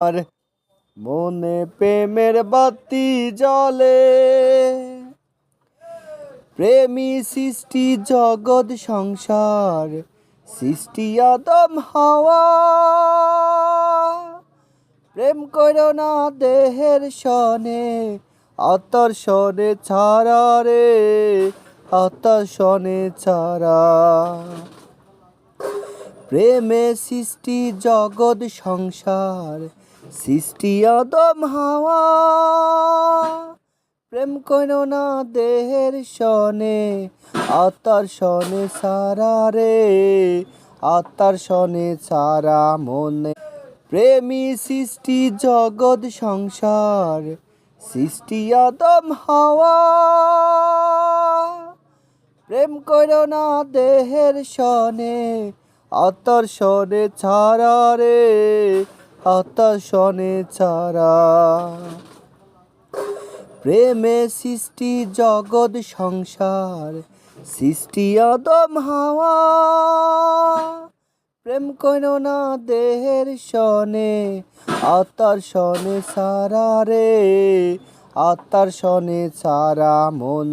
আর মনে প্রেমের বাতি জ্বলে, প্রেমী সৃষ্টি জগৎ সংসার, সৃষ্টি আদম হাওয়া। প্রেম করো না দেহের সনে, আত্মার সনে ছাড়া রে, আত্মার সনে ছাড়া। প্রেমে সৃষ্টি জগৎ সংসার, সৃষ্টি আদম হাওয়া। প্রেম করো না দেহের সনে, আত্মার সনে ছাড়া রে, আত্মার সনে ছাড়া মনে। প্রেমী সৃষ্টি জগৎ সংসার, সৃষ্টি আদম হাওয়া। প্রেম করো না দেহের সনে, আত্মার সনে ছাড়া রে, আত্মার সনে ছাড়া। প্রেমে সৃষ্টি জগৎ সংসার, সৃষ্টি আদম হাওয়া। প্রেম করো না দেহের সনে, আত্মার সনে ছাড়া রে, আত্মার সনে ছাড়া মনে।